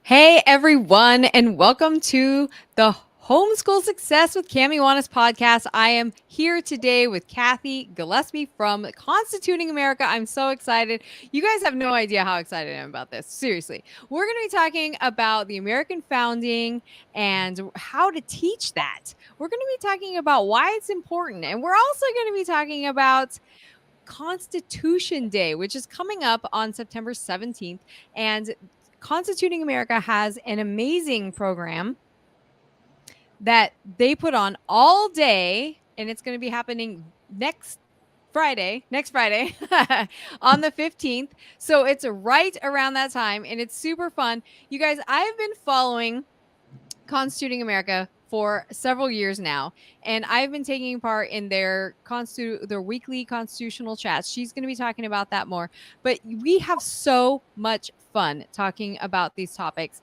Hey everyone, and welcome to the Homeschool Success with Cami Wanis podcast. I am here today with Cathy Gillespie from Constituting America. I'm so excited. You guys have no idea how excited I am about this. Seriously. We're going to be talking about the American founding and how to teach that. We're going to be talking about why it's important. And we're also going to be talking about Constitution Day, which is coming up on September 17th. And Constituting America has an amazing program that they put on all day, and it's going to be happening next Friday on the 15th. So it's right around that time, and it's super fun. You guys, I've been following Constituting America for several years now, and I've been taking part in their weekly constitutional chats. She's going to be talking about that more, but we have so much fun talking about these topics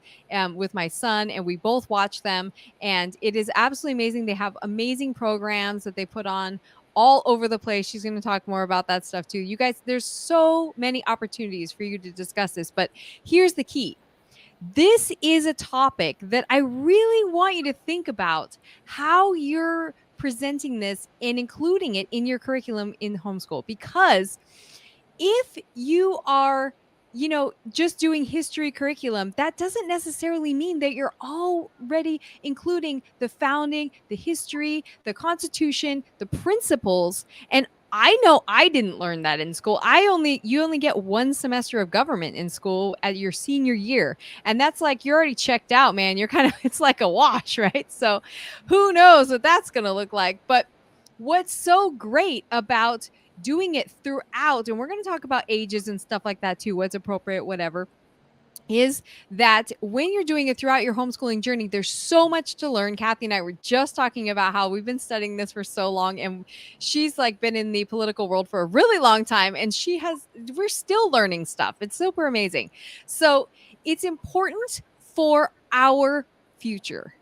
with my son, and we both watch them, and it is absolutely amazing. They have amazing programs that they put on all over the place. She's going to talk more about that stuff too. You guys, there's so many opportunities for you to discuss this, but here's the key. This is a topic that I really want you to think about how you're presenting this and including it in your curriculum in homeschool. Because if you are, just doing history curriculum, that doesn't necessarily mean that you're already including the founding, the history, the Constitution, the principles. And I know I didn't learn that in school. You only get one semester of government in school at your senior year. And that's like, you're already checked out, man. It's like a wash, right? So who knows what that's going to look like. But what's so great about doing it throughout, and we're going to talk about ages and stuff like that too, what's appropriate, whatever, is that when you're doing it throughout your homeschooling journey, there's so much to learn. Cathy and I were just talking about how we've been studying this for so long, and she's like been in the political world for a really long time, and we're still learning stuff. It's super amazing. So it's important for our future.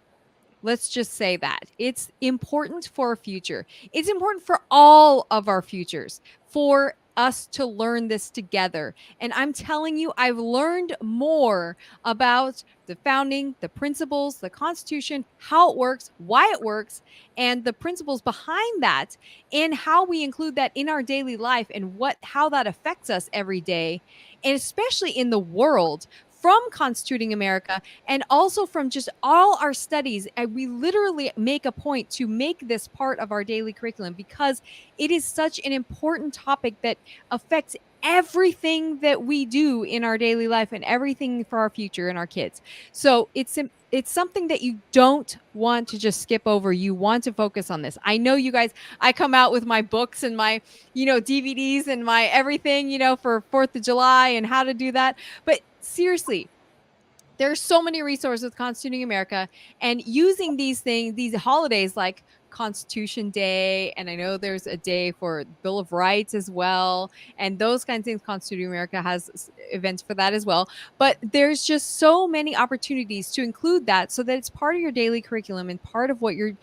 Let's just say that. It's important for our future. It's important for all of our futures, for us to learn this together. And I'm telling you, I've learned more about the founding, the principles, the Constitution, how it works, why it works, and the principles behind that, and how we include that in our daily life, and how that affects us every day, and especially in the world, from Constituting America, and also from just all our studies. And we literally make a point to make this part of our daily curriculum because it is such an important topic that affects everything that we do in our daily life and everything for our future and our kids. So it's something that you don't want to just skip over. You want to focus on this. I know you guys, I come out with my books and my, DVDs and my everything, for 4th of July and how to do that. But seriously, there's so many resources with Constituting America, and using these holidays like Constitution Day, and I know there's a day for Bill of Rights as well, and those kinds of things. Constituting America has events for that as well. But there's just so many opportunities to include that so that it's part of your daily curriculum and part of what your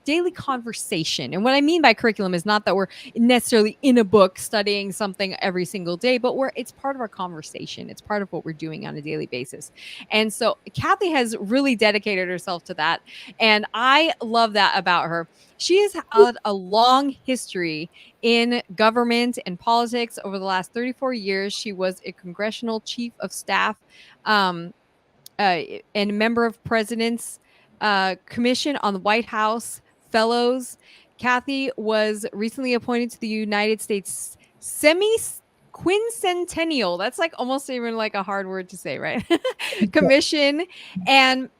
daily conversation. And what I mean by curriculum is not that we're necessarily in a book studying something every single day, but it's part of our conversation. It's part of what we're doing on a daily basis. And so Cathy has really dedicated herself to that. And I love that about her. She has had a long history in government and politics over the last 34 years. She was a congressional chief of staff and a member of President's Commission on the White House Fellows. Cathy was recently appointed to the United States quincentennial. That's like almost even like a hard word to say, right? Commission. And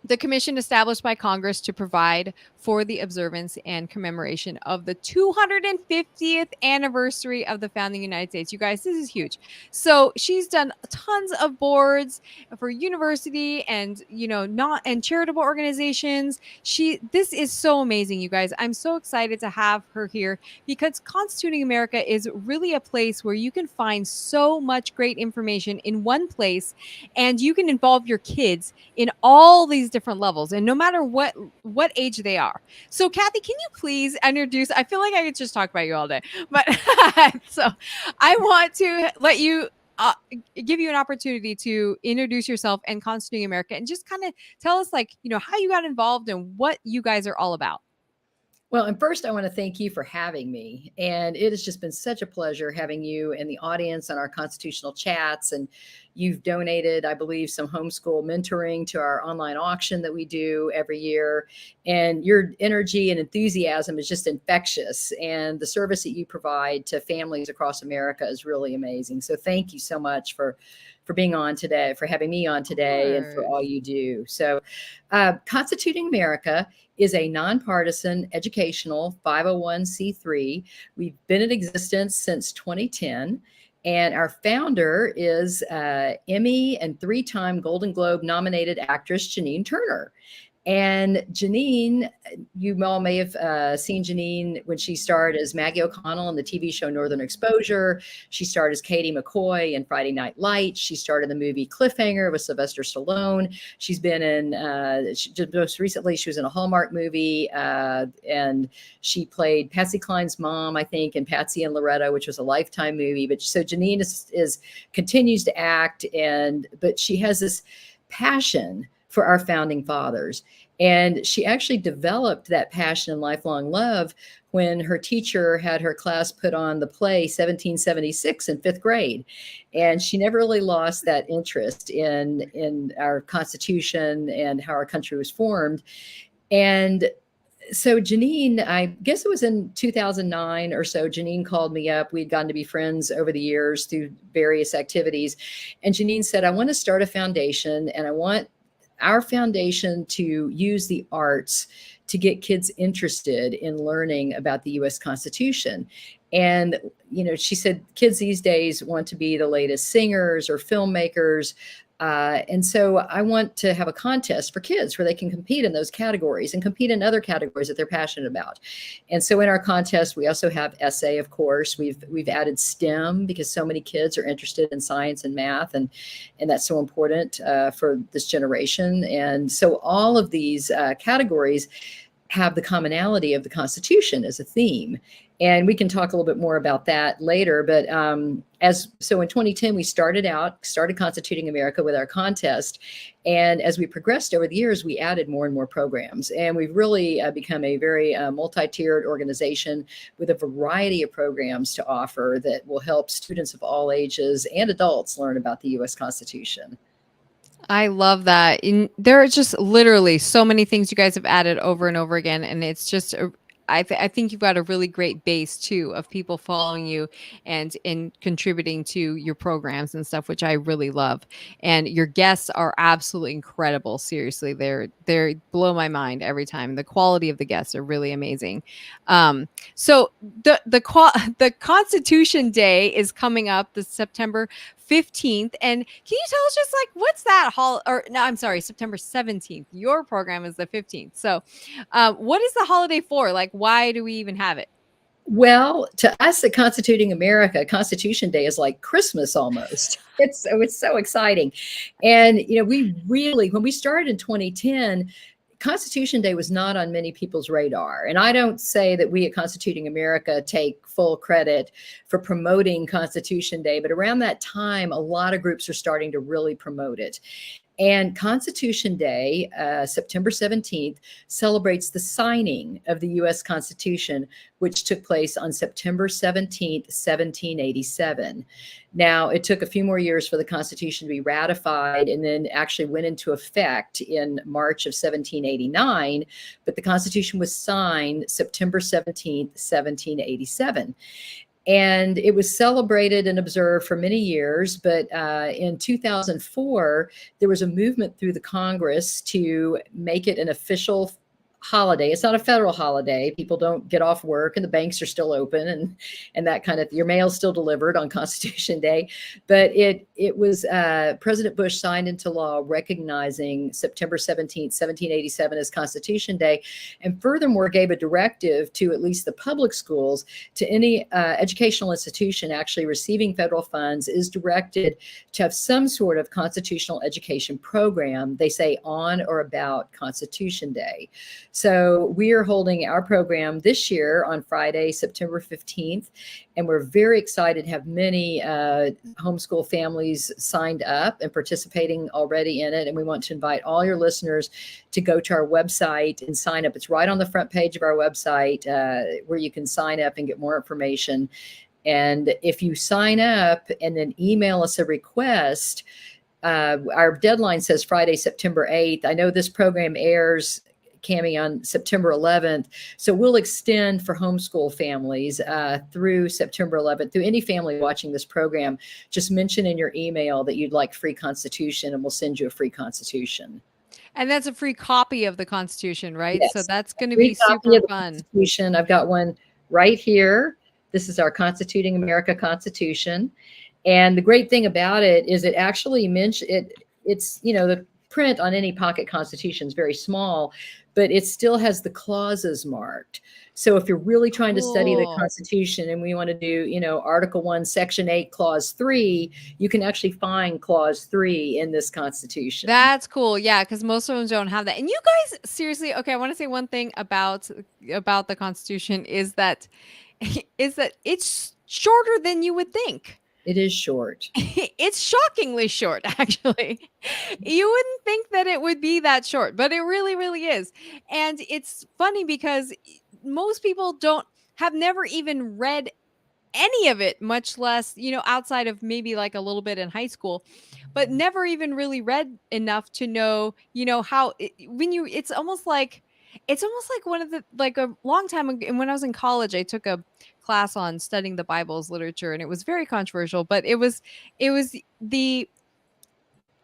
the commission established by Congress to provide for the observance and commemoration of the 250th anniversary of the founding United States. You guys, this is huge. So she's done tons of boards for university and, and charitable organizations. This is so amazing, you guys. I'm so excited to have her here because Constituting America is really a place where you can find so much great information in one place, and you can involve your kids in all these different levels, and no matter what age they are. So Cathy, can you please introduce, I feel like I could just talk about you all day, but so I want to let you give you an opportunity to introduce yourself and Constituting America, and just kind of tell us, like, how you got involved and what you guys are all about. Well, and first, I want to thank you for having me. And it has just been such a pleasure having you in the audience on our constitutional chats. And you've donated, I believe, some homeschool mentoring to our online auction that we do every year. And your energy and enthusiasm is just infectious. And the service that you provide to families across America is really amazing. So thank you so much for being on today, for having me on today, and for all you do. So Constituting America is a nonpartisan educational 501c3. We've been in existence since 2010. And our founder is Emmy and 3-time Golden Globe nominated actress Janine Turner. And Janine, you all may have seen Janine when she starred as Maggie O'Connell in the TV show Northern Exposure. She starred as Katie McCoy in Friday Night Lights. She starred in the movie Cliffhanger with Sylvester Stallone. She's been in, most recently, she was in a Hallmark movie, and she played Patsy Cline's mom, I think, in Patsy and Loretta, which was a Lifetime movie. But so Janine continues to act, but she has this passion for our founding fathers. And she actually developed that passion and lifelong love when her teacher had her class put on the play 1776 in 5th grade. And she never really lost that interest in our Constitution and how our country was formed. And so Janine, I guess it was in 2009 or so, Janine called me up. We'd gotten to be friends over the years through various activities. And Janine said, I want to start a foundation, and I want our foundation to use the arts to get kids interested in learning about the U.S. Constitution. And, she said kids these days want to be the latest singers or filmmakers. And so I want to have a contest for kids where they can compete in those categories and compete in other categories that they're passionate about. And so in our contest, we also have essay, of course. We've added STEM because so many kids are interested in science and math, and that's so important for this generation. And so all of these categories have the commonality of the Constitution as a theme. And we can talk a little bit more about that later. But so in 2010, we started Constituting America with our contest. And as we progressed over the years, we added more and more programs. And we've really become a very multi-tiered organization with a variety of programs to offer that will help students of all ages and adults learn about the U.S. Constitution. I love that. There are just literally so many things you guys have added over and over again. And it's just, I think you've got a really great base too of people following you and contributing to your programs and stuff, which I really love. And your guests are absolutely incredible. Seriously, they blow my mind every time. The quality of the guests are really amazing. So the Constitution Day is coming up this September 15th. And can you tell us just like, what's that September 17th. Your program is the 15th. So what is the holiday for? Like, why do we even have it? Well, to us at Constituting America, Constitution Day is like Christmas almost. It's so exciting. And, we really, when we started in 2010, Constitution Day was not on many people's radar. And I don't say that we at Constituting America take full credit for promoting Constitution Day, but around that time, a lot of groups are starting to really promote it. And Constitution Day, September 17th, celebrates the signing of the U.S. Constitution, which took place on September 17th, 1787. Now, it took a few more years for the Constitution to be ratified and then actually went into effect in March of 1789. But the Constitution was signed September 17th, 1787. And it was celebrated and observed for many years. But in 2004, there was a movement through the Congress to make it an official holiday. It's not a federal holiday. People don't get off work and the banks are still open and that kind of, your mail's still delivered on Constitution Day. But it was President Bush signed into law recognizing September 17th, 1787 as Constitution Day, and furthermore gave a directive to at least the public schools to any educational institution actually receiving federal funds is directed to have some sort of constitutional education program, they say, on or about Constitution Day. So we are holding our program this year on Friday, September 15th, and we're very excited to have many homeschool families signed up and participating already in it. And we want to invite all your listeners to go to our website and sign up. It's right on the front page of our website where you can sign up and get more information. And if you sign up and then email us a request, our deadline says Friday, September 8th. I know this program airs, Cami, on September 11th. So we'll extend for homeschool families through September 11th. Through any family watching this program, just mention in your email that you'd like free Constitution, and we'll send you a free Constitution. And that's a free copy of the Constitution, right? Yes. So that's going to be super fun. Constitution. I've got one right here. This is our Constituting America Constitution. And the great thing about it is it actually it's, you know, the print on any pocket Constitution is very small, but it still has the clauses marked. So if you're really trying to study the Constitution and we want to do, you know, Article 1, Section 8, Clause 3, you can actually find Clause 3 in this Constitution. That's cool. Yeah, because most of them don't have that. And you guys, seriously, okay, I want to say one thing about the Constitution is that it's shorter than you would think. It is short. It's shockingly short, actually. You wouldn't think that it would be that short, but it really, really is. And it's funny because most people have never even read any of it, much less, you know, outside of maybe like a little bit in high school, but never even really read enough to know, you know, how it's almost like one of the, like a long time ago. And when I was in college, I took a class on studying the Bible's literature, and it was very controversial, but I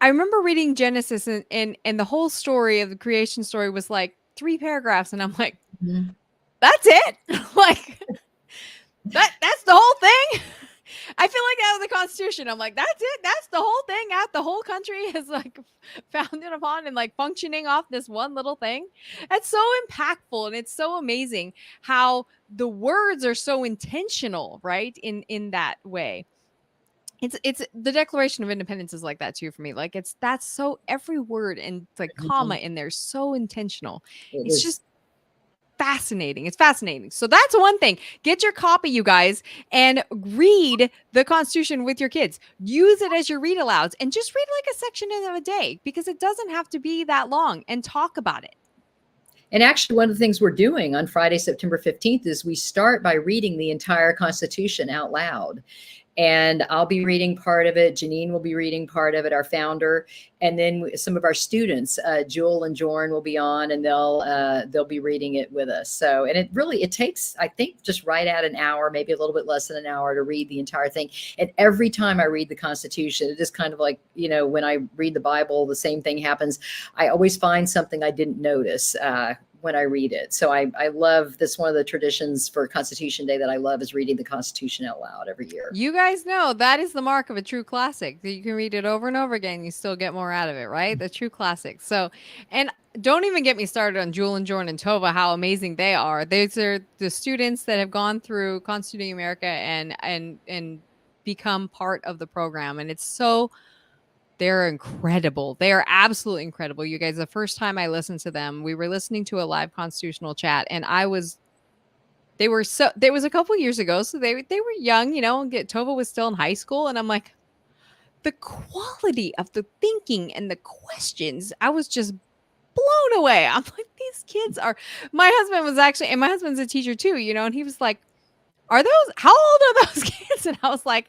remember reading Genesis, and the whole story of the creation story was like 3 paragraphs. And I'm like, that's it. Like that's the whole thing. I feel like that was the Constitution. I'm like, that's it. That's the whole thing. The whole country is like founded upon and like functioning off this one little thing. That's so impactful, and it's so amazing how the words are so intentional, right? In that way. It's the Declaration of Independence is like that too for me. Like that's so every word and like comma in there so intentional. It's just fascinating. It's fascinating. So that's one thing. Get your copy, you guys, and read the Constitution with your kids. Use it as your read alouds, and just read like a section of a day, because it doesn't have to be that long, and talk about it. And actually, one of the things we're doing on Friday, September 15th is we start by reading the entire Constitution out loud. And I'll be reading part of it. Janine will be reading part of it, our founder. And then some of our students, Jewel and Jorn, will be on, and they'll be reading it with us. So, and it takes, I think, just right at an hour, maybe a little bit less than an hour, to read the entire thing. And every time I read the Constitution, it is kind of like, you know, when I read the Bible, the same thing happens. I always find something I didn't notice when I read it. So I love this. One of the traditions for Constitution Day that I love is reading the Constitution out loud every year. You guys know that is the mark of a true classic. You can read it over and over again. You still get more out of it, right? The true classic. So, and don't even get me started on Jewel and Jordan and Tova, how amazing they are. These are the students that have gone through Constituting America and become part of the program. And they're incredible. They are absolutely incredible. You guys, the first time I listened to them, we were listening to a live constitutional chat, and it was a couple years ago. So they were young, you know, Tova was still in high school. And I'm like, the quality of the thinking and the questions, I was just blown away. I'm like, these kids are, my husband's a teacher too, you know, and he was like, how old are those kids? And I was like,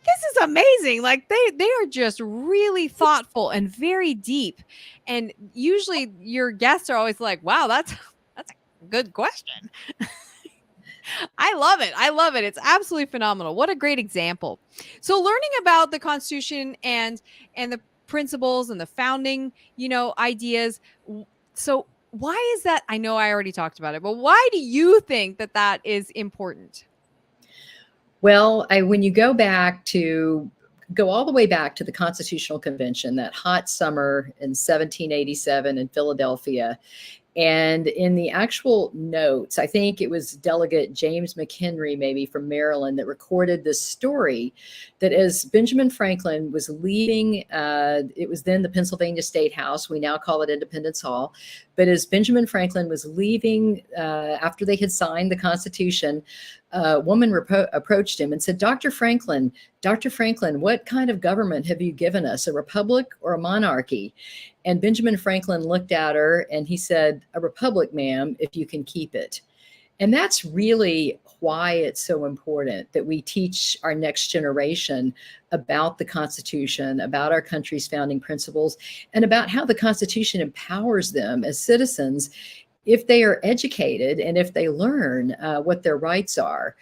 this is amazing. Like they are just really thoughtful and very deep. And usually your guests are always like, wow, that's a good question. I love it. I love it. It's absolutely phenomenal. What a great example. So learning about the Constitution and the principles and the founding, you know, ideas. So why is that? I know I already talked about it, but why do you think that is important? Well, when you go all the way back to the Constitutional Convention, that hot summer in 1787 in Philadelphia, And in the actual notes, I think it was Delegate James McHenry, maybe from Maryland, that recorded this story that as Benjamin Franklin was leaving, it was then the Pennsylvania State House. We now call it Independence Hall. But as Benjamin Franklin was leaving, after they had signed the Constitution, a woman approached him and said, Dr. Franklin, what kind of government have you given us, a republic or a monarchy? And Benjamin Franklin looked at her and he said, a republic, ma'am, if you can keep it. And that's really why it's so important that we teach our next generation about the Constitution, about our country's founding principles, and about how the Constitution empowers them as citizens if they are educated and if they learn what their rights are.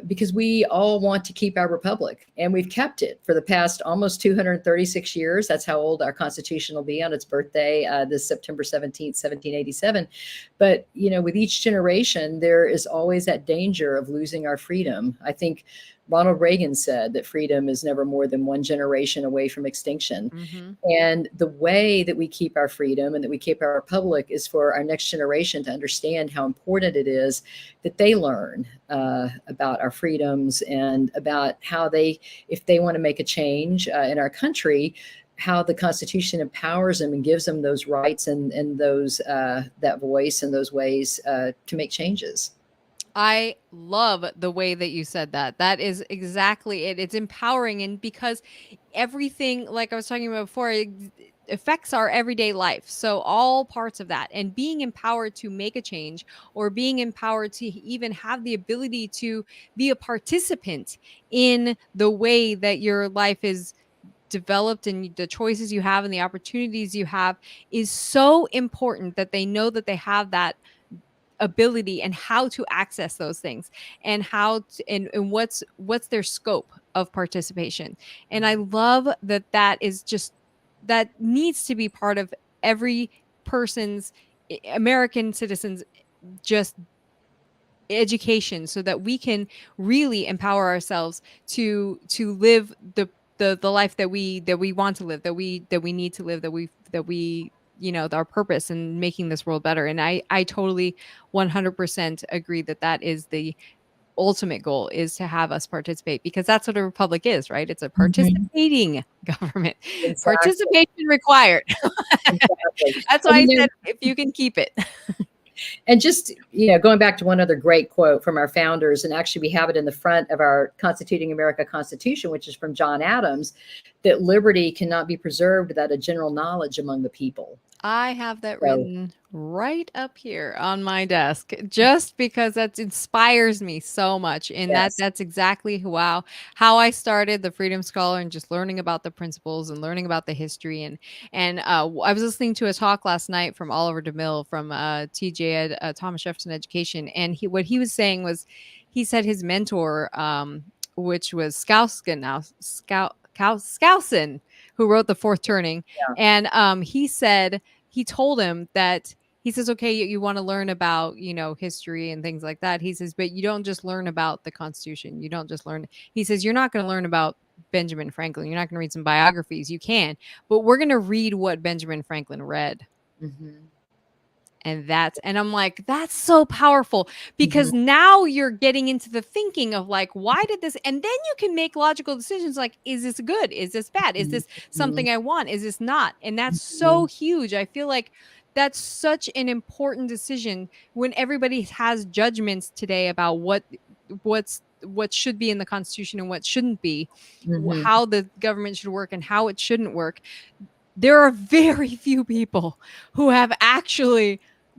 Because we all want to keep our republic, and we've kept it for the past almost 236 years. That's how old our Constitution will be on its birthday, this September 17th, 1787. But, with each generation, there is always that danger of losing our freedom. I think Ronald Reagan said that freedom is never more than one generation away from extinction. Mm-hmm. And the way that we keep our freedom and that we keep our republic is for our next generation to understand how important it is that they learn about our freedoms and about how if they want to make a change in our country, how the Constitution empowers them and gives them those rights and those that voice and those ways to make changes. I love the way that you said that. That is exactly it. It's empowering. And because everything, like I was talking about before, it affects our everyday life. So all parts of that, and being empowered to make a change, or being empowered to even have the ability to be a participant in the way that your life is developed and the choices you have and the opportunities you have, is so important that they know that they have that ability and how to access those things, and and what's their scope of participation. And I love that is just, that needs to be part of every person's, American citizens, just education, so that we can really empower ourselves to live the life that we want to live, that we need to live, that we our purpose in making this world better. And I totally 100% agree that is the ultimate goal, is to have us participate, because that's what a republic is, right? It's a participating government. Exactly. Participation required. Exactly. That's why I said, if you can keep it. And just, going back to one other great quote from our founders, and actually we have it in the front of our Constituting America Constitution, which is from John Adams, that liberty cannot be preserved without a general knowledge among the people. I have that written right up here on my desk, just because that inspires me so much. And Yes. that's exactly how I started the Freedom Scholar, and just learning about the principles and learning about the history. And I was listening to a talk last night from Oliver DeMille from TJ Thomas Jefferson Education, and what he was saying was, he said his mentor, which was Skousen, who wrote The Fourth Turning. Yeah. And he told him that, he says, okay, you want to learn about, history and things like that. He says, but you don't just learn about the Constitution. You don't just learn. He says, you're not going to learn about Benjamin Franklin. You're not going to read some biographies. You can, but we're going to read what Benjamin Franklin read. Mm-hmm. And I'm like, that's so powerful, because now you're getting into the thinking of like, why did this? And then you can make logical decisions like, is this good? Is this bad? Is this something I want? Is this not? And that's so huge. I feel like that's such an important decision when everybody has judgments today about what should be in the Constitution and what shouldn't be, how the government should work and how it shouldn't work. There are very few people who have actually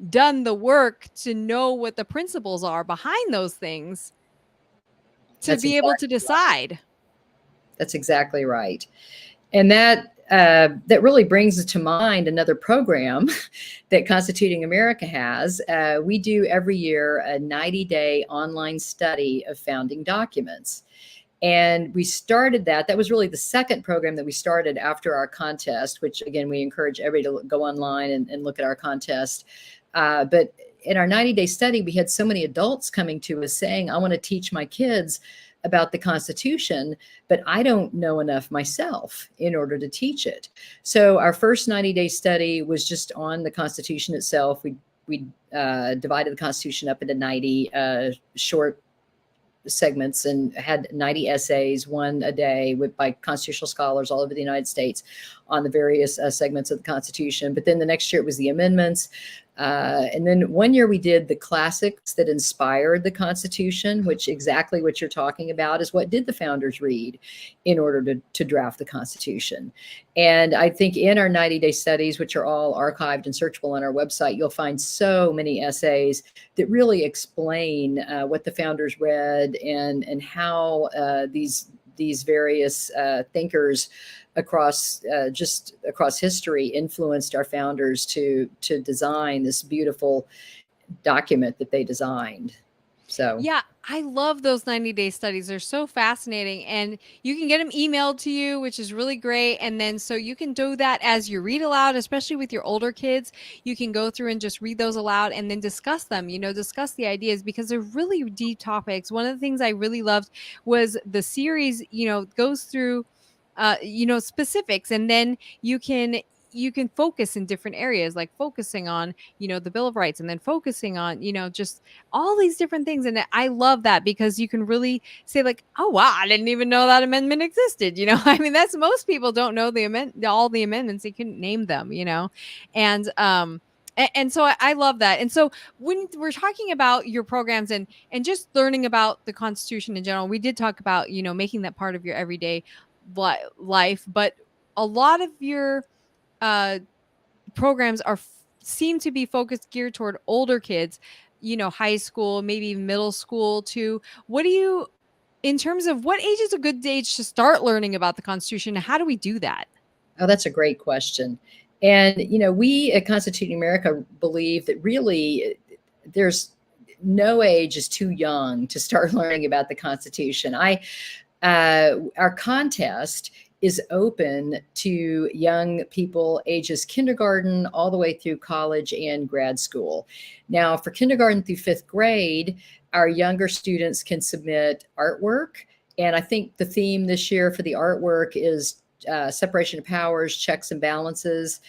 done the work to know what the principles are behind those things to be able to decide. That's exactly right. And that really brings to mind another program that Constituting America has. We do every year a 90-day online study of founding documents. And we started that. That was really the second program that we started after our contest, which, again, we encourage everybody to go online and look at our contest. But in our 90-day study, we had so many adults coming to us saying, I want to teach my kids about the Constitution, but I don't know enough myself in order to teach it. So our first 90-day study was just on the Constitution itself. We divided the Constitution up into 90 short segments and had 90 essays, one a day, by constitutional scholars all over the United States on the various segments of the Constitution. But then the next year it was the amendments. And then one year we did the classics that inspired the Constitution, which exactly what you're talking about is what did the founders read in order to draft the Constitution. And I think in our 90-day studies, which are all archived and searchable on our website, you'll find so many essays that really explain what the founders read and how these various thinkers across history influenced our founders to design this beautiful document that they designed. So yeah, I love those 90-day studies. They're so fascinating, and you can get them emailed to you, which is really great. And then so you can do that as you read aloud, especially with your older kids. You can go through and just read those aloud and then discuss them, discuss the ideas, because they're really deep topics. One of the things I really loved was the series, goes through specifics, and then you can focus in different areas, like focusing on the Bill of Rights, and then focusing on just all these different things. And I love that, because you can really say, like, oh wow, I didn't even know that amendment existed. I mean, that's, most people don't know all the amendments. They couldn't name them. And so I love that. And so when we're talking about your programs and just learning about the Constitution in general, we did talk about making that part of your everyday life, but a lot of your programs seem to be focused, geared toward older kids, high school, maybe even middle school too. What do you, in terms of what age is a good age to start learning about the Constitution? How do we do that? Oh, that's a great question. And, we at Constituting America believe that really there's no age is too young to start learning about the Constitution. Our contest is open to young people ages kindergarten all the way through college and grad school. Now, for kindergarten through fifth grade, our younger students can submit artwork. And I think the theme this year for the artwork is separation of powers, checks and balances.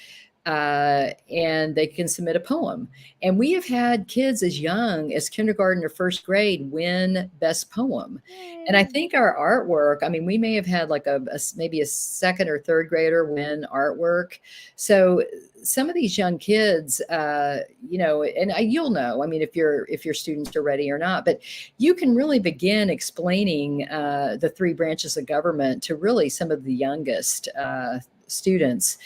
And they can submit a poem. And we have had kids as young as kindergarten or first grade win best poem. And I think our artwork, I mean, we may have had like maybe a second or third grader win artwork. So some of these young kids, and you'll know, I mean, if your students are ready or not, but you can really begin explaining the three branches of government to really some of the youngest students.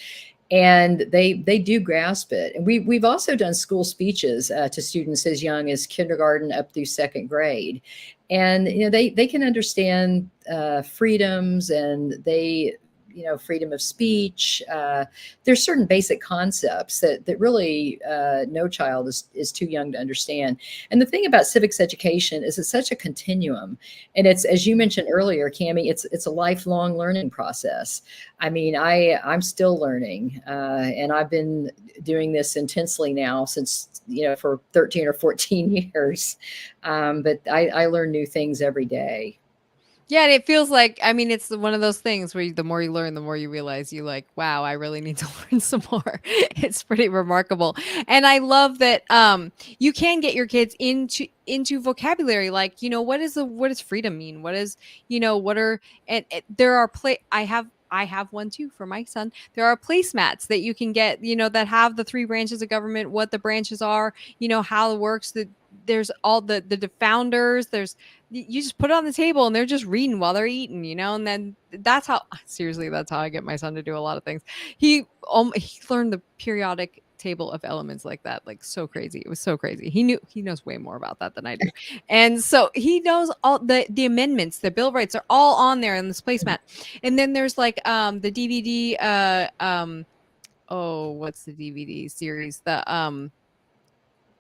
And they do grasp it. And we've also done school speeches to students as young as kindergarten up through second grade. And, they can understand freedoms, and freedom of speech. There's certain basic concepts that really no child is too young to understand. And the thing about civics education is it's such a continuum. And it's, as you mentioned earlier, Cami, it's a lifelong learning process. I mean, I'm still learning, and I've been doing this intensely now since, for 13 or 14 years. But I learn new things every day. Yeah, and it feels like, I mean, it's one of those things where the more you learn, the more you realize you like, wow, I really need to learn some more. It's pretty remarkable. And I love that you can get your kids into vocabulary, like, what does freedom mean? What is, what are, and there are I have one too for my son. There are placemats that you can get, that have the three branches of government, what the branches are, how it works, that there's all the founders, you just put it on the table and they're just reading while they're eating, and then that's how I get my son to do a lot of things. He learned the periodic table of elements like that, like so crazy. It was so crazy. He knows way more about that than I do. And so he knows all the amendments, the Bill of Rights are all on there in this placemat. And then there's like the DVD what's the DVD series? The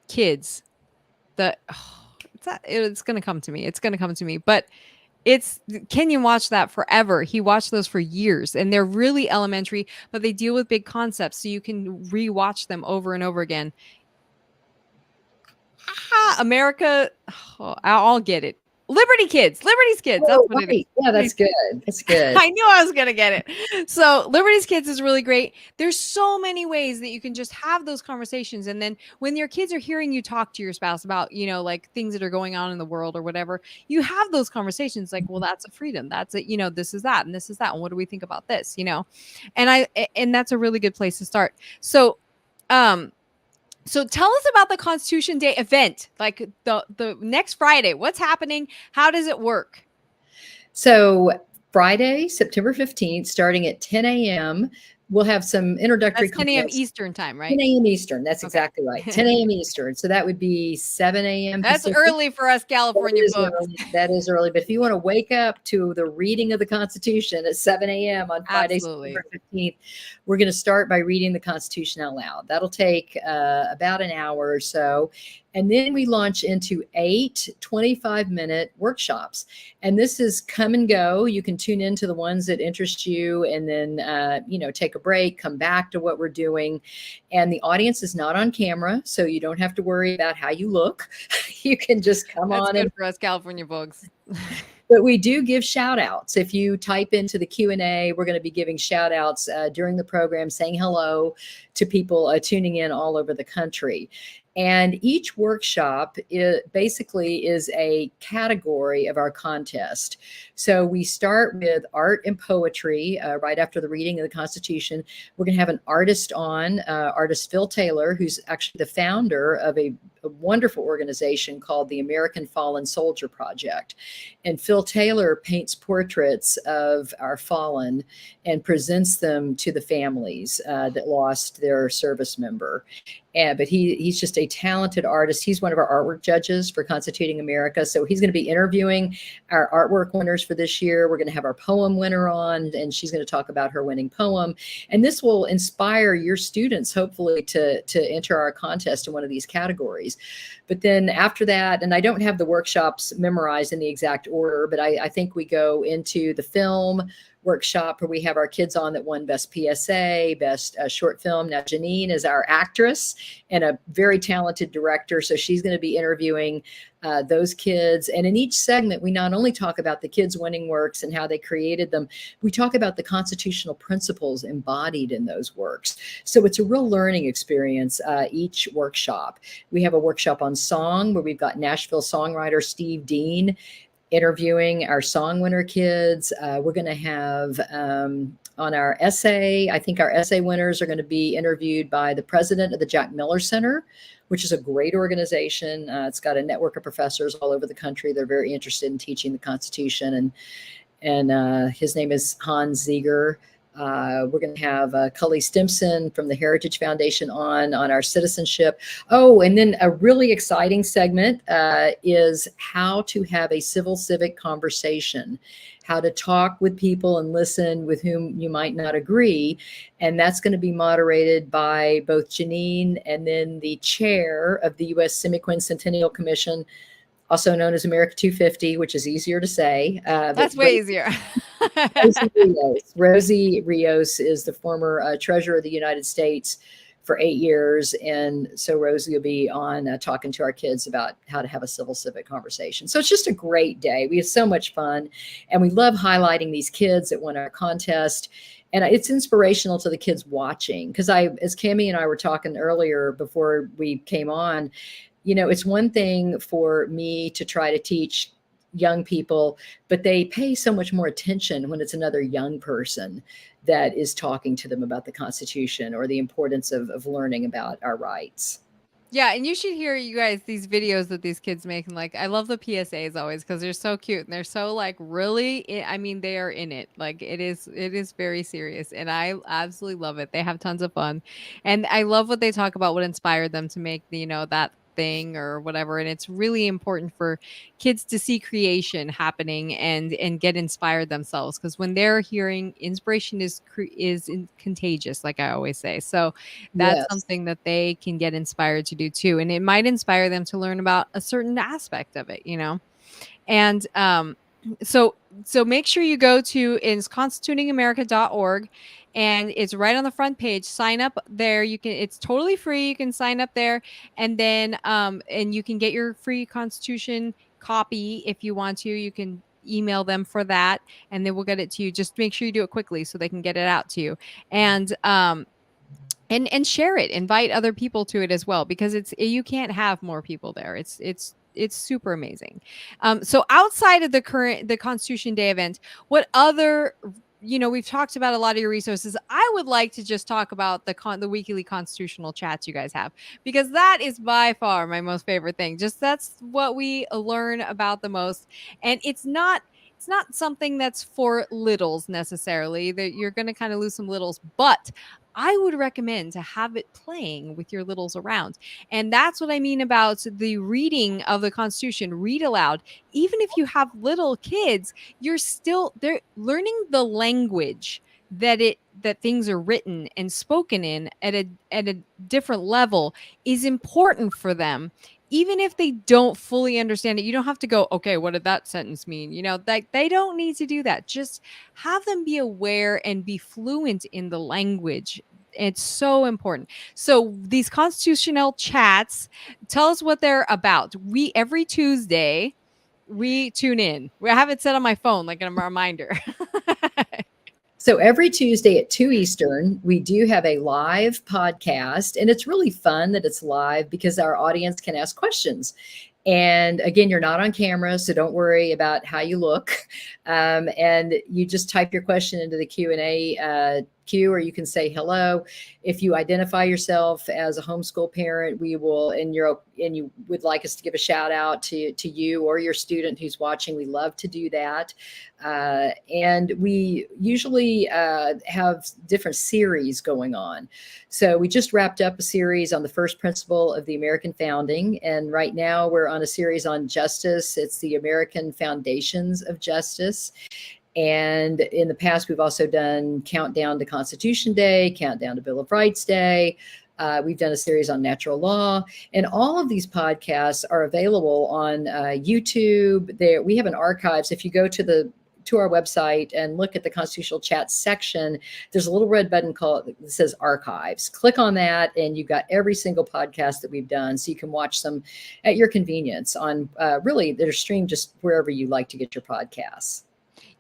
kids. It's gonna come to me. It's gonna come to me. But Kenyon watched that forever. He watched those for years, and they're really elementary, but they deal with big concepts, so you can rewatch them over and over again. America, I'll get it. Liberty's Kids. That's Oh, what it is. right. Yeah, that's good. That's good. I knew I was going to get it. So, Liberty's Kids is really great. There's so many ways that you can just have those conversations. And then when your kids are hearing you talk to your spouse about, like things that are going on in the world or whatever, you have those conversations like, well, that's a freedom. That's it. This is that. And this is that. And what do we think about this? And that's a really good place to start. So tell us about the Constitution Day event, like the next Friday. What's happening? How does it work? So Friday, September 15th, starting at 10 a.m., we'll have some introductory That's 10 a.m. comments. Eastern time, right? 10 a.m. Eastern. That's Okay. exactly right. 10 a.m. Eastern. So that would be 7 a.m. That's Pacific. early for us California folks. That is early. But if you want to wake up to the reading of the Constitution at 7 a.m. on Friday, September 15th, we're going to start by reading the Constitution out loud. That'll take about an hour or so. And then we launch into 8 25-minute workshops. And this is come and go. You can tune into the ones that interest you and then, take a break, come back to what we're doing. And the audience is not on camera, so you don't have to worry about how you look. You can just come That's on. Good for us California folks. But we do give shout outs. If you type into the Q&A, we're going to be giving shout outs during the program, saying hello to people tuning in all over the country. And each workshop basically is a category of our contest. So we start with art and poetry right after the reading of the Constitution. We're going to have an artist on, artist Phil Taylor, who's actually the founder of a wonderful organization called the American Fallen Soldier Project. And Phil Taylor paints portraits of our fallen and presents them to the families that lost their service member. But he's just a talented artist. He's one of our artwork judges for Constituting America. So he's going to be interviewing our artwork winners for this year. We're going to have our poem winner on, and she's going to talk about her winning poem. And this will inspire your students, hopefully, to enter our contest in one of these categories. But then after that, and I don't have the workshops memorized in the exact order, but I think we go into the film workshop where we have our kids on that won Best PSA, Best Short Film. Now, Janine is our actress and a very talented director. So she's going to be interviewing those kids. And in each segment, we not only talk about the kids' winning works and how they created them, we talk about the constitutional principles embodied in those works. So it's a real learning experience, each workshop. We have a workshop on song where we've got Nashville songwriter Steve Dean interviewing our song winner kids. We're going to have on our essay, I think our essay winners are going to be interviewed by the president of the Jack Miller Center, which is a great organization. It's got a network of professors all over the country. They're very interested in teaching the Constitution. And his name is Hans Zieger. We're going to have Cully Stimson from the Heritage Foundation on our citizenship. Oh, and then a really exciting segment is how to have a civil civic conversation, how to talk with people and listen with whom you might not agree. And that's going to be moderated by both Janine and then the chair of the U.S. Semiquincentennial Commission, also known as America 250, which is easier to say. That's way easier. Rosie Rios is the former treasurer of the United States for 8 years. And so Rosie will be on talking to our kids about how to have a civil civic conversation. So it's just a great day. We have so much fun. And we love highlighting these kids that won our contest. And it's inspirational to the kids watching. Because as Cammie and I were talking earlier before we came on, it's one thing for me to try to teach young people, but they pay so much more attention when it's another young person that is talking to them about the Constitution or the importance of learning about our rights. Yeah, and you should hear, you guys, these videos that these kids make. And like, I love the PSAs always because they're so cute and they're so like really, they are in it. Like it is very serious, and I absolutely love it. They have tons of fun, and I love what they talk about, what inspired them to make that thing or whatever. And it's really important for kids to see creation happening and get inspired themselves, because when they're hearing, inspiration is contagious, like I always say. So that's something that they can get inspired to do too, and it might inspire them to learn about a certain aspect of it, and so make sure you go to constitutingamerica.org, and it's right on the front page. Sign up there. It's totally free. You can sign up there, and then and you can get your free Constitution copy if you want to. You can email them for that, and they will get it to you. Just make sure you do it quickly so they can get it out to you. And share it, invite other people to it as well, because you can't have more people there. It's super amazing. So outside of the Constitution Day event, what other, we've talked about a lot of your resources. I would like to just talk about the weekly constitutional chats you guys have, because that is by far my most favorite thing. Just that's what we learn about the most. And it's not something that's for littles necessarily, that you're going to kind of lose some littles, but I would recommend to have it playing with your littles around. And that's what I mean about the reading of the Constitution. Read aloud. Even if you have little kids, they're learning the language that things are written and spoken in at a different level is important for them. Even if they don't fully understand it, you don't have to go, okay, what did that sentence mean? Like, they don't need to do that. Just have them be aware and be fluent in the language. It's so important. So these constitutional chats, tell us what they're about. We every Tuesday we tune in. We have it set on my phone like a reminder. So every Tuesday at 2 Eastern, we do have a live podcast, and it's really fun that it's live because our audience can ask questions. And again, you're not on camera, so don't worry about how you look. And you just type your question into the Q&A queue, or you can say hello. If you identify yourself as a homeschool parent, we will, and you would like us to give a shout out to you or your student who's watching, we love to do that. And we usually have different series going on. So we just wrapped up a series on the first principle of the American founding. And right now we're on a series on justice. It's the American foundations of justice. And in the past, we've also done Countdown to Constitution Day, Countdown to Bill of Rights Day. We've done a series on natural law, and all of these podcasts are available on YouTube. We have an archives. If you go to our website and look at the constitutional chat section, there's a little red button that says archives. Click on that, and you've got every single podcast that we've done, so you can watch them at your convenience on really, they're streamed just wherever you like to get your podcasts.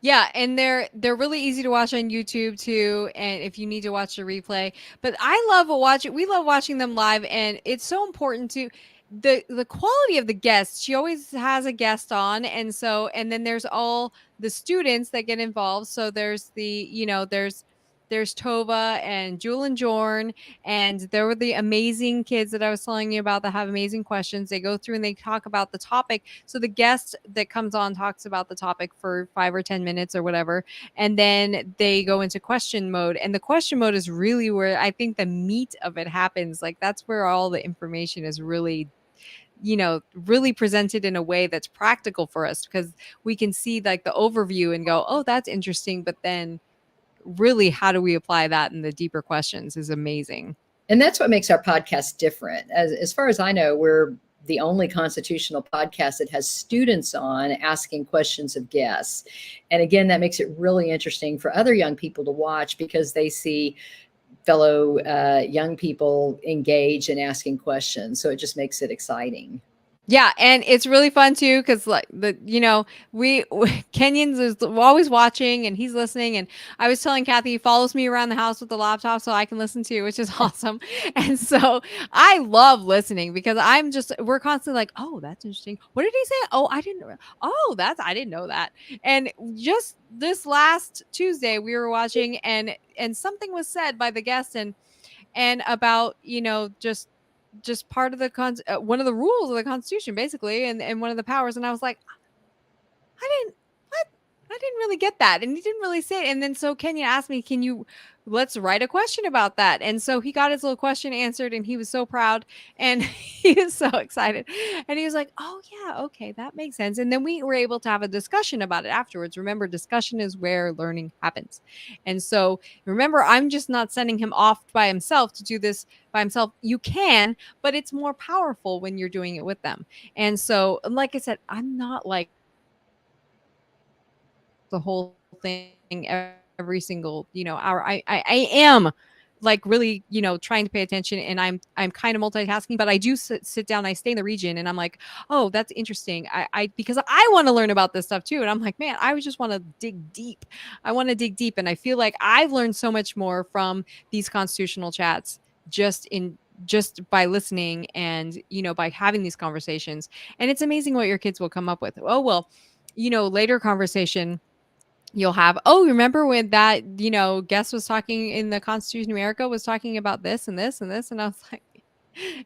Yeah, and they're really easy to watch on YouTube too, and if you need to watch the replay. But we love watching them live, and it's so important to the quality of the guests. She always has a guest on, and then there's all the students that get involved. So there's Tova and Jewel and Jorn, and there were the amazing kids that I was telling you about that have amazing questions. They go through and they talk about the topic. So the guest that comes on talks about the topic for 5 or 10 minutes or whatever, and then they go into question mode. And the question mode is really where I think the meat of it happens. Like, that's where all the information is really really presented in a way that's practical for us, because we can see like the overview and go, oh, that's interesting, but then really how do we apply that in the deeper questions is amazing. And that's what makes our podcast different. As far as I know, we're the only constitutional podcast that has students on asking questions of guests. And again, that makes it really interesting for other young people to watch, because they see fellow young people engage in asking questions. So it just makes it exciting. Yeah, and it's really fun too, because like Kenyon's is always watching and he's listening. And I was telling Cathy, he follows me around the house with the laptop so I can listen to, which is awesome. And so I love listening, because we're constantly like, oh, that's interesting. What did he say? Oh, I didn't know that. And just this last Tuesday, we were watching, and something was said by the guest, and about just part of one of the rules of the Constitution, basically, and one of the powers. And I was like, I didn't really get that. And he didn't really say it. And then so Kenya asked me, let's write a question about that. And so he got his little question answered, and he was so proud, and he was so excited. And he was like, oh yeah, okay, that makes sense. And then we were able to have a discussion about it afterwards. Remember, discussion is where learning happens. And so remember, I'm just not sending him off by himself to do this by himself. You can, but it's more powerful when you're doing it with them. And so, like I said, I'm not like the whole thing every single hour. I am like really, trying to pay attention, and I'm kind of multitasking, but I do sit down, I stay in the region, and I'm like, oh, that's interesting. I because I want to learn about this stuff too. And I'm like, man, I would just want to dig deep. I want to dig deep. And I feel like I've learned so much more from these constitutional chats just by listening and by having these conversations. And it's amazing what your kids will come up with. Oh, well, later conversation you'll have, oh, remember when that guest was talking in the Constitution of America was talking about this and this and this, and I was like,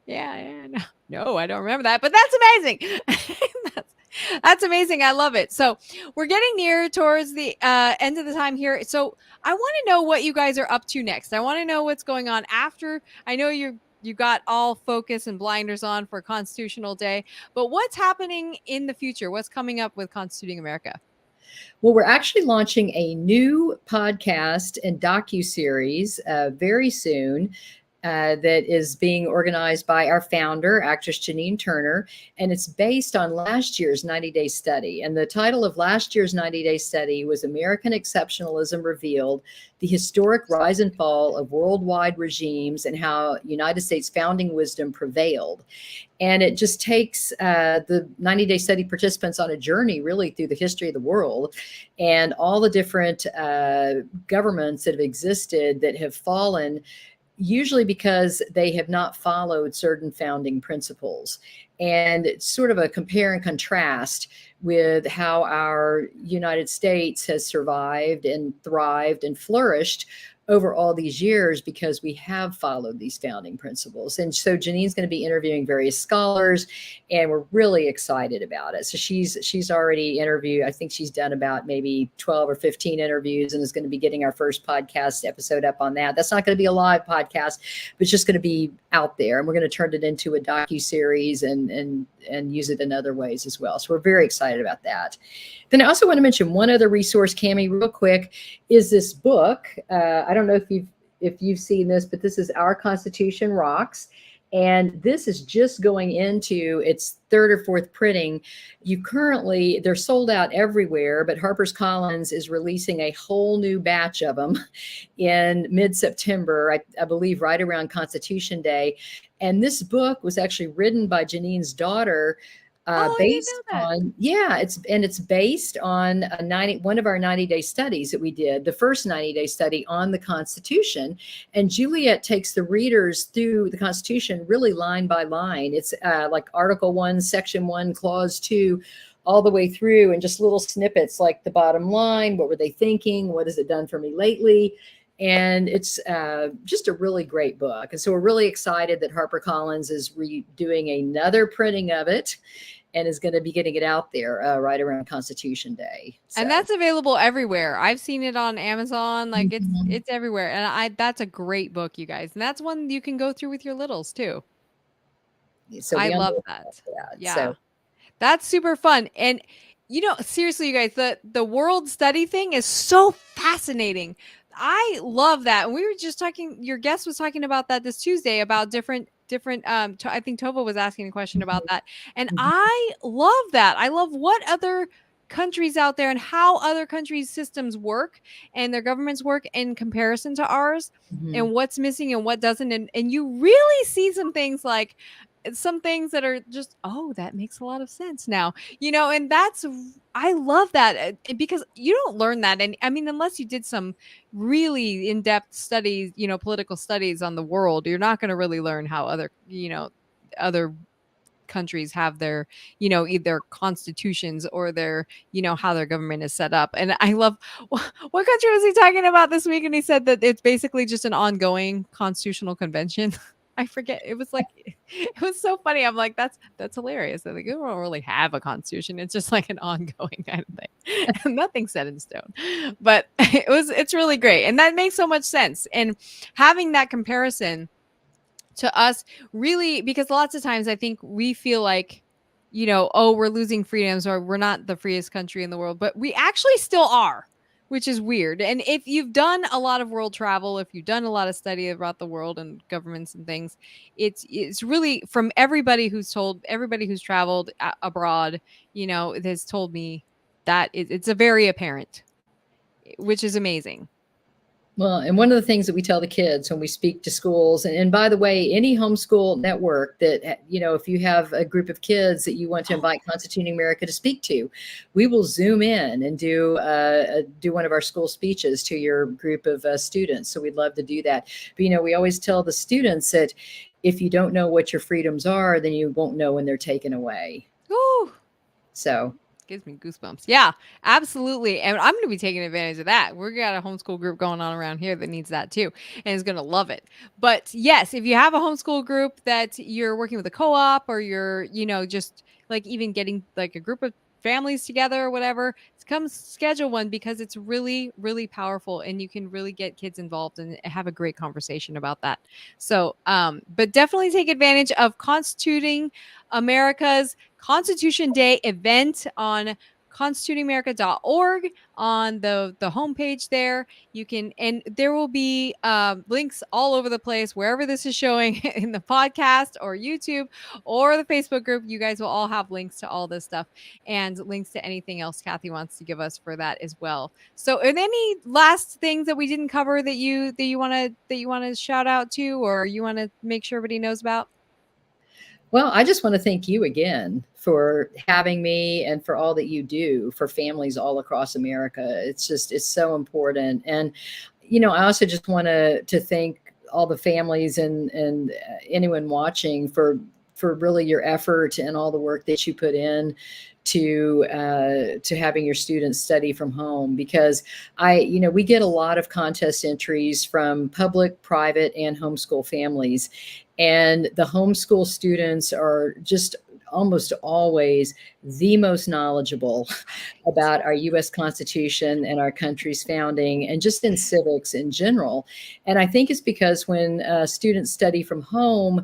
yeah, no, I don't remember that, but that's amazing. that's amazing. I love it. So we're getting near towards the end of the time here, so I want to know what you guys are up to next. I want to know what's going on after. I know you got all focus and blinders on for Constitutional Day, but what's happening in the future? What's coming up with Constituting America? Well, we're actually launching a new podcast and docu-series very soon. That is being organized by our founder, actress Janine Turner, and it's based on last year's 90-day study. And the title of last year's 90-day study was American Exceptionalism Revealed, the Historic Rise and Fall of Worldwide Regimes and How United States Founding Wisdom Prevailed. And it just takes the 90-day study participants on a journey really through the history of the world and all the different governments that have existed that have fallen, usually because they have not followed certain founding principles. And it's sort of a compare and contrast with how our United States has survived and thrived and flourished over all these years because we have followed these founding principles. And so Janine's going to be interviewing various scholars, and we're really excited about it. So she's already interviewed, I think she's done about maybe 12 or 15 interviews, and is going to be getting our first podcast episode up on that. That's not going to be a live podcast, but it's just going to be out there, and we're going to turn it into a docu-series and use it in other ways as well. So we're very excited about that. Then I also want to mention one other resource, Cami, real quick, is this book. I don't know if you've seen this, but this is Our Constitution Rocks. And this is just going into its third or fourth printing. They're sold out everywhere, but HarperCollins is releasing a whole new batch of them in mid-September, I believe right around Constitution Day. And this book was actually written by Janine's daughter, I didn't know that. it's based on one of our 90-day studies that we did, the first 90-day study on the Constitution. And Juliet takes the readers through the Constitution really line by line. It's like Article 1, Section 1, Clause 2, all the way through, and just little snippets like the bottom line, what were they thinking, what has it done for me lately? And it's just a really great book. And so we're really excited that HarperCollins is redoing another printing of it and is going to be getting it out there right around Constitution Day. So. And that's available everywhere. I've seen it on Amazon. Like it's everywhere. And that's a great book, you guys. And that's one you can go through with your littles too. So I love that. Yeah. So. That's super fun. And seriously, you guys, the world study thing is so fascinating. I love that. And we were just talking, your guest was talking about that this Tuesday about different I think Tova was asking a question about that. And I love that. I love what other countries out there and how other countries' systems work and their governments work in comparison to ours, and what's missing and what doesn't. And you really see some things that are just, oh, that makes a lot of sense now, and I love that because you don't learn that. And I mean, unless you did some really in-depth studies, political studies on the world, you're not going to really learn how other countries have their, either constitutions or their, how their government is set up. And I love, what country was he talking about this week? And he said that it's basically just an ongoing constitutional convention. I forget. It was so funny. I'm like, that's hilarious. They're like, we don't really have a constitution. It's just like an ongoing kind of thing. Nothing's set in stone. But it's really great. And that makes so much sense. And having that comparison to us really, because lots of times I think we feel like, oh, we're losing freedoms or we're not the freest country in the world, but we actually still are, which is weird. And if you've done a lot of world travel, if you've done a lot of study about the world and governments and things, it's really from everybody who's traveled abroad, has told me that it's a very apparent, which is amazing. Well, and one of the things that we tell the kids when we speak to schools, and by the way, any homeschool network that, if you have a group of kids that you want to invite Constituting America to speak to, we will Zoom in and do one of our school speeches to your group of students. So we'd love to do that. But, we always tell the students that if you don't know what your freedoms are, then you won't know when they're taken away. Ooh. So Gives me goosebumps. Yeah, absolutely. And I'm going to be taking advantage of that. We've got a homeschool group going on around here that needs that too and is going to love it. But yes, if you have a homeschool group that you're working with a co-op or you're, just like even getting like a group of families together or whatever, come schedule one because it's really, really powerful and you can really get kids involved and have a great conversation about that. So, but definitely take advantage of Constituting America's Constitution Day event on constitutingamerica.org on the homepage there. You can, and there will be links all over the place wherever this is showing in the podcast or YouTube or the Facebook group. You guys will all have links to all this stuff and links to anything else Cathy wants to give us for that as well. So, are there any last things that we didn't cover that you want to shout out to or you want to make sure everybody knows about? Well, I just want to thank you again for having me and for all that you do for families all across America. It's so important. And, I also just want to thank all the families and anyone watching for really your effort and all the work that you put in to having your students study from home, because we get a lot of contest entries from public, private, and homeschool families, and the homeschool students are just almost always the most knowledgeable about our U.S. Constitution and our country's founding and just in civics in general. And I think it's because when students study from home,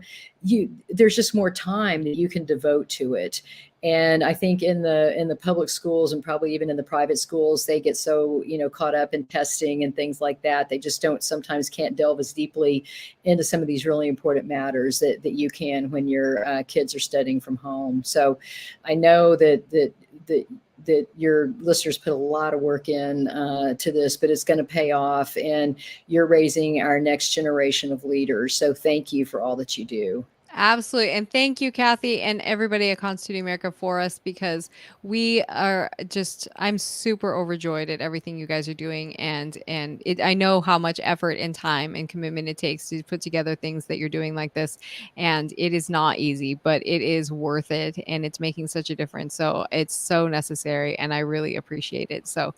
there's just more time that you can devote to it. And I think in the public schools and probably even in the private schools, they get so, caught up in testing and things like that. They just sometimes can't delve as deeply into some of these really important matters that you can when your kids are studying from home. So I know that your listeners put a lot of work in to this, but it's going to pay off, and you're raising our next generation of leaders. So thank you for all that you do. Absolutely. And thank you, Cathy, and everybody at Constituting America for us, because we are just, I'm super overjoyed at everything you guys are doing. And I know how much effort and time and commitment it takes to put together things that you're doing like this. And it is not easy, but it is worth it. And it's making such a difference. So it's so necessary. And I really appreciate it. So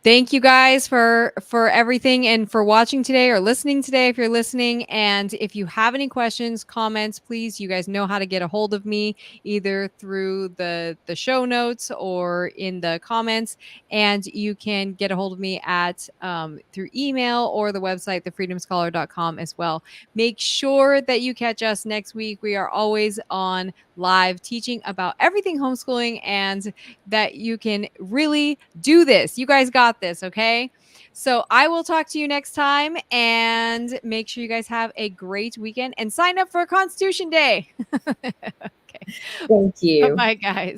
thank you guys for everything and for watching today or listening today if you're listening. And if you have any questions, comments, please, you guys know how to get a hold of me either through the show notes or in the comments. And you can get a hold of me at through email or the website, thefreedomscholar.com as well. Make sure that you catch us next week. We are always on live teaching about everything homeschooling and that you can really do this. You guys got this, okay? So I will talk to you next time, and make sure you guys have a great weekend and sign up for Constitution Day. Okay. Thank you. Bye, guys.